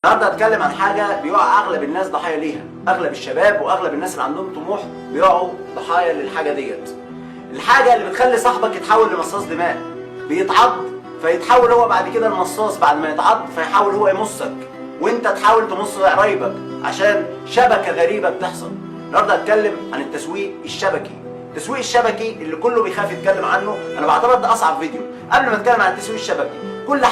النهارده هتكلم عن حاجه بيقع اغلب الناس ضحايا ليها، اغلب الشباب واغلب الناس اللي عندهم طموح بيقعوا ضحايا للحاجه ديت. الحاجه اللي بتخلي صاحبك يتحول لمصاص دماء، بيتعض فيتحول هو بعد كده المصاص، بعد ما يتعض فيحاول هو يمصك وانت تحاول تمص قرايبك عشان شبكه غريبه بتحصل. النهارده هتكلم عن التسويق الشبكي. التسويق الشبكي اللي كله بيخاف يتكلم عنه، انا بعتبر ده اصعب فيديو. قبل ما اتكلم عن التسويق الشبكي، كل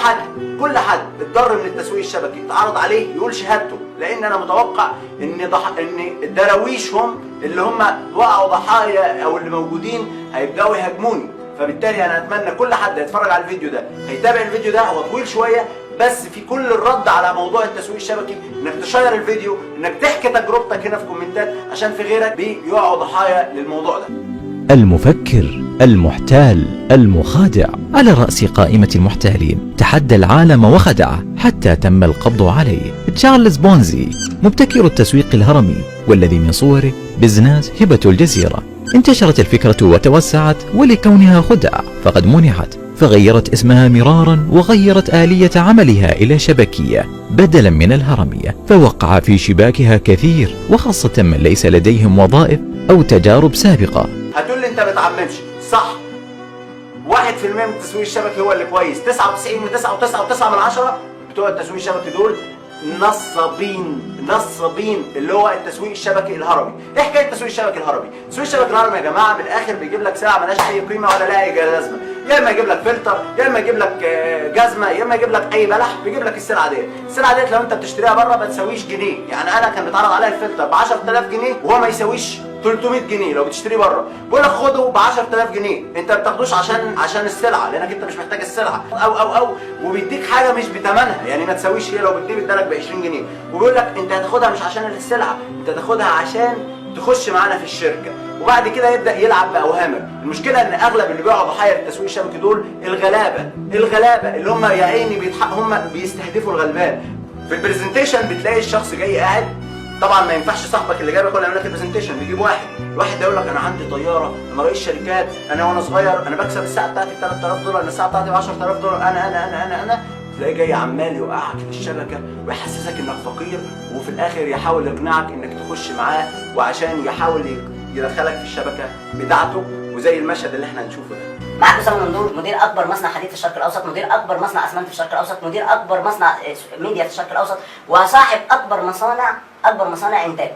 حد اتضر من التسويق الشبكي اتعرض عليه يقول شهادته، لان انا متوقع ان الدراويش هم اللي هم وقعوا ضحايا او اللي موجودين هيبداوا يهاجموني. فبالتالي انا اتمنى كل حد يتفرج على الفيديو ده هيتابع الفيديو ده، هو طويل شويه بس في كل الرد على موضوع التسويق الشبكي، انك تشير الفيديو، انك تحكي تجربتك هنا في كومنتات عشان في غيرك بيقعوا ضحايا للموضوع ده. المفكر، المحتال، المخادع، على رأس قائمة المحتالين، تحدى العالم وخدعه حتى تم القبض عليه. تشارلز بونزي، مبتكر التسويق الهرمي، والذي من صوره بزنس هبة الجزيرة. انتشرت الفكرة وتوسعت، ولكونها خدعة فقد منحت، فغيرت اسمها مرارا وغيرت آلية عملها إلى شبكية بدلا من الهرمية، فوقع في شباكها كثير، وخاصة من ليس لديهم وظائف أو تجارب سابقة. هتقول لي انت ما بتعممش، صح. 1% من التسويق الشبكي هو اللي كويس، 99.999 بتوع التسويق الشبكي دول نصابين اللي هو التسويق الشبكي الهرمي. ايه حكايه التسويق الشبكي الهرمي؟ التسويق الشبكي الهرمي يا جماعه من الاخر بيجيب لك ساعه مالهاش اي قيمه ولا لها اي لازمه، يا اما يجيب لك فلتر، يا اما يجيب لك جزمه، يا اما يجيب لك اي بلح، بيجيب لك السلعه ديت. السلعه ديت لو انت بتشتريها بره ما تساويش جنيه، يعني انا كان بيتعرض عليا الفلتر ب 10000 جنيه وهو ما يساويش 300 جنيه لو بتشتريه بره. بقول لك خده ب 10000 جنيه، انت ما بتاخدوش عشان السلعه، لانك انت مش محتاج السلعه، او وبيديك حاجه مش بثمنها، يعني ما تساويش. هي لو بتدي ادالك ب 20 جنيه وبيقول لك انت هتاخدها مش عشان السلعه، انت هتاخدها عشان تخش معانا في الشركه، وبعد كده يبدا يلعب باوهامك. المشكله ان اغلب اللي بيقعوا ضحايا التسويق الشبكي دول الغلابه اللي هم يا عيني هم بيستهدفوا الغلبان. في البرزنتيشن بتلاقي الشخص جاي قاعد، طبعا ما ينفعش صاحبك اللي جايبك ولا يعمل لك البرزنتيشن، بيجيب الواحد ده يقول لك انا عندي طياره، انا رئيس شركات، انا وانا صغير انا بكسب الساعه بتاعتي ب 3000 دولار، انا الساعه بتاعتي ب 10000 دولار، انا تلاقيه جاي عمال يوقعك في الشبكه ويحسسك انك فقير، وفي الاخر يحاول يقنعك انك تخش معاه وعشان يحاول يدخلك في الشبكه بتاعته، وزي المشهد اللي احنا هنشوفه ده. معاك أسامة مندور، مدير اكبر مصنع حديد في الشرق الاوسط، مدير اكبر مصنع اسمنت في الشرق الاوسط، مدير اكبر مصنع ميديا في الشرق الاوسط، وصاحب اكبر مصانع انتاج.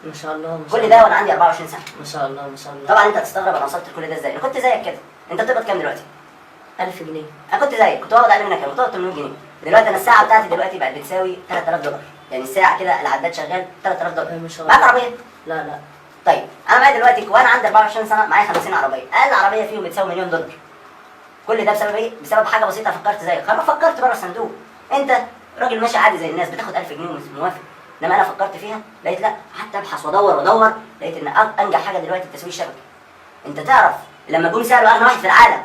ما شاء الله. ما شاء كل الله. ده وانا عندي 24 سنه. ما شاء الله ما شاء الله. طبعا انت هتستغرب انا وصلت لكل ده ازاي. انا كنت زيك كده. انت بتقبض كام دلوقتي؟ 1000 جنيه. انا كنت زيك، كنت بقبض اقل منك، كنت بقبض 800 جنيه. دلوقتي انا الساعه بتاعتي دلوقتي بقت بتساوي 3000 دولار، يعني الساعه كده العداد شغال 3000 دولار. ما شاء الله. معاك عربيه؟ لا. طيب انا معايا دلوقتي وانا عندي 24 سنه معايا 50 عربيه، اقل عربيه فيهم بتساوي $1,000,000. كل ده بسبب ايه؟ بسبب حاجه بسيطه. فكرت زيك، خلاص فكرت بره الصندوق. انت راجل ماشي عادي زي الناس بتاخد 1000 جنيه وموافق، انما انا فكرت فيها لقيت لا، حتى ابحث وادور لقيت ان انجح حاجه دلوقتي التسويق الشبكي. انت تعرف لما جم سالوا اغنى واحد في العالم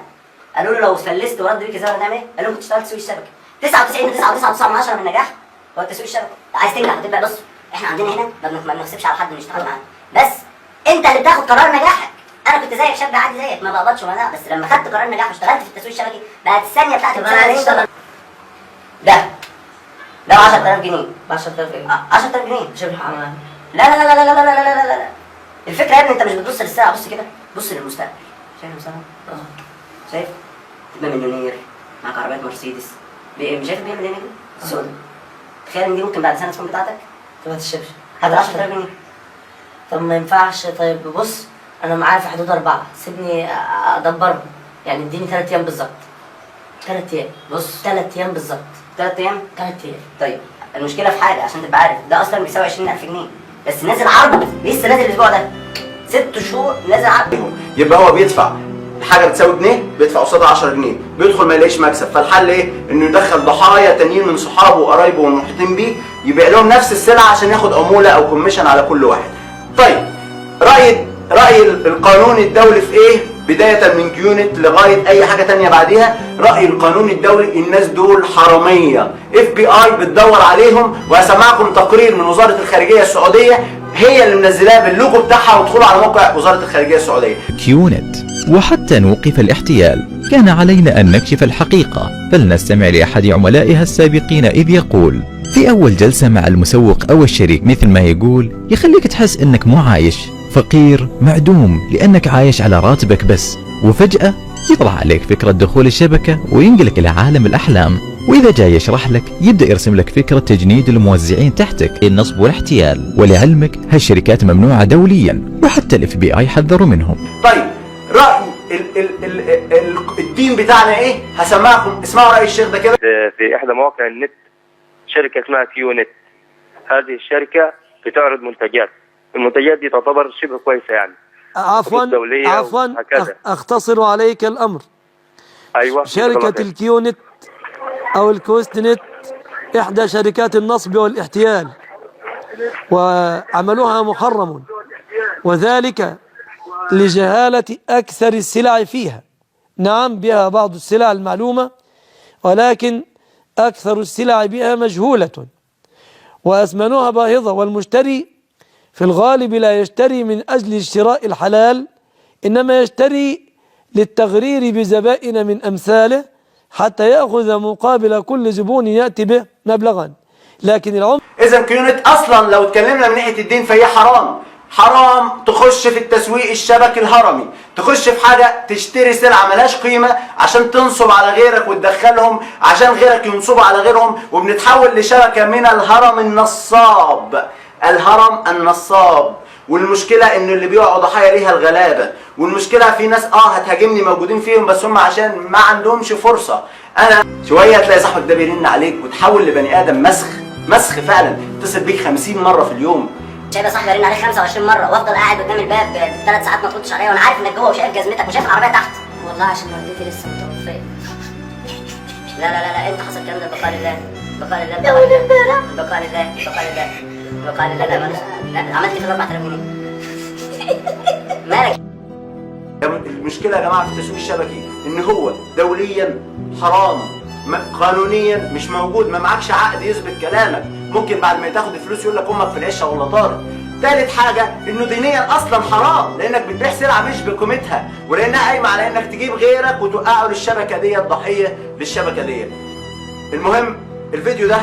قالوا له لو فلست ورد بيك ازاي هنعمل ايه؟ قال لهم كنت اشتغلت تسويق شبكي. 99.999% من النجاح هو التسويق الشبكي. عايز تنجح وتبقى، بص احنا عندنا هنا ما بنحسبش على حد نشتغل معاه، بس انت اللي بتاخد قرار نجاحك. انا كنت زيك شاب عادي زيك ما بقبضش ولا، بس لما خدت قرار نجاح واشتغلت في التسويق الشبكي بقت الثانيه بتاعتي بتساوي ده 10000 جنيه. ب 10000 ايه؟ 10000 جنيه. شبه حمام. لا. الفكره يا ابني انت مش بتبص للساعه، بص كده، بص للمستقبل. شايف المستقبل؟ شايف؟ تبقى مليونير، معاك عربيات مرسيدس، بي ام. شايف البي ام اللي هنا دي؟ السوداء. تخيل ان دي ممكن بعد سنه تكون بتاعتك؟ طب ما تشربش. هات 10000 جنيه. طب ما ينفعش. طيب بص انا معايا في حدود 4، سيبني ادبرهم، يعني اديني 3 ايام بالظبط. 3 ايام. بص 3 ايام بالظبط. 3 ايام؟ 3 ايام. طيب المشكله في حاجه عشان تبقى عارف، ده اصلا بيساوي 20000 جنيه، بس نازل عرض لسه نازل الاسبوع ده، 6 شهور نازل عرض. يبقى هو بيدفع حاجه بتساوي جنيه بيدفع قصادها 10 جنيه، بيدخل ما يلاقيش مكسب، فالحل ايه؟ انه يدخل ضحايا تانيين من صحابه وقرايبه والمحيطين بيه، يبيع لهم نفس السلعه عشان ياخد عموله او كوميشن على كل واحد. طيب رأي القانون الدولي في ايه؟ بداية من كيونت لغاية اي حاجة تانية بعديها، رأي القانون الدولي الناس دول حرامية، FBI بتدور عليهم. وهسمعكم تقرير من وزارة الخارجية السعودية هي اللي منزلاه باللوجو بتاعها، وادخلوا على موقع وزارة الخارجية السعودية. كيونت. وحتى نوقف الاحتيال كان علينا أن نكشف الحقيقة، فلنستمع لأحد عملائها السابقين إذ يقول: في أول جلسة مع المسوق أو الشريك مثل ما يقول يخليك تحس إنك مو عايش، فقير معدوم لأنك عايش على راتبك بس، وفجأة يطرح عليك فكرة دخول الشبكة وينقلك إلى عالم الأحلام. وإذا جاي يشرح لك يبدأ يرسم لك فكرة تجنيد الموزعين تحتك، النصب والاحتيال. ولعلمك هالشركات ممنوعة دوليا وحتى ال FBI حذروا منهم. طيب رأي الدين بتاعنا ايه؟ هسمعكم، اسمعوا رأي الشيخ ده كده. في احدى مواقع النت شركه اسمها كيونت. هذه الشركه بتعرض منتجات، المنتجات دي تعتبر شبه كويسه يعني. عفوا اختصر عليك الامر. ايوه. شركه الكيونت او الكوست نت احدى شركات النصب والاحتيال، وعملها محرم، وذلك لجهالة أكثر السلع فيها. نعم بها بعض السلع المعلومة، ولكن أكثر السلع بها مجهولة وأثمنها باهظة، والمشتري في الغالب لا يشتري من أجل الشراء الحلال، إنما يشتري للتغرير بزبائن من أمثاله حتى يأخذ مقابل كل زبون يأتي به مبلغا. لكن إذا كيونت أصلا لو اتكلمنا من ناحية الدين فهي حرام. حرام تخش في التسويق الشبكي الهرمي، تخش في حاجة تشتري سلعة ملهاش قيمة عشان تنصب على غيرك وتدخلهم عشان غيرك ينصبوا على غيرهم، وبنتحول لشبكة من الهرم النصاب. الهرم النصاب. والمشكلة ان اللي بيقعوا ضحايا ليها الغلابة، والمشكلة في ناس هتهاجمني موجودين فيهم، بس هم عشان ما عندهمش فرصة. انا شوية تلاقي صاحبك ده بيرن عليك وتحول لبني ادم مسخ فعلا، اتصل بيك 50 مرة في اليوم. شايف صاحبي رن عليك 25 مره وافضل قاعد قدام الباب 3 ساعات ما تردش عليا، وانا عارف انك جوه وشايف جزمتك وشايف العربيه تحت. والله عشان والدتي لسه متوفيه. لا انت حصل الكلام ده بقال الله بقال الله بقال الله بقال الله لا عملت في 4000 جنيه. مالك؟ المشكلة يا جماعة في التسويق الشبكي ان هو دوليا حرام، قانونيا مش موجود، ما معكش عقد يثبت كلامك، ممكن بعد ما تاخد الفلوس يقول لك امك في العشه ولا طارق. ثالث حاجه انه دينيا اصلا حرام، لانك بتبيع سلعه مش بقيمتها، ولانها قايمه على انك تجيب غيرك وتوقعه للشبكه دي، الضحيه للشبكه دي. المهم الفيديو ده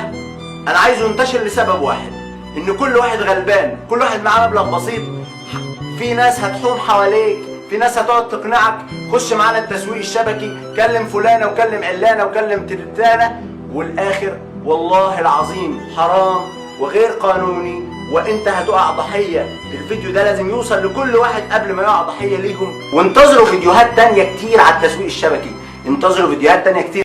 انا عايزه ينتشر لسبب واحد، ان كل واحد غلبان، كل واحد معاه مبلغ بسيط، في ناس هتحوم حواليك، في ناس هتقعد تقنعك خش معانا التسويق الشبكي، كلم فلانه وكلم علانه وكلم تلتانه، والاخر والله العظيم حرام وغير قانوني، وانت هتقع ضحيه. الفيديو ده لازم يوصل لكل واحد قبل ما يقع ضحيه ليهم. وانتظروا فيديوهات تانية كتير على التسويق الشبكي، انتظروا فيديوهات تانية كتير.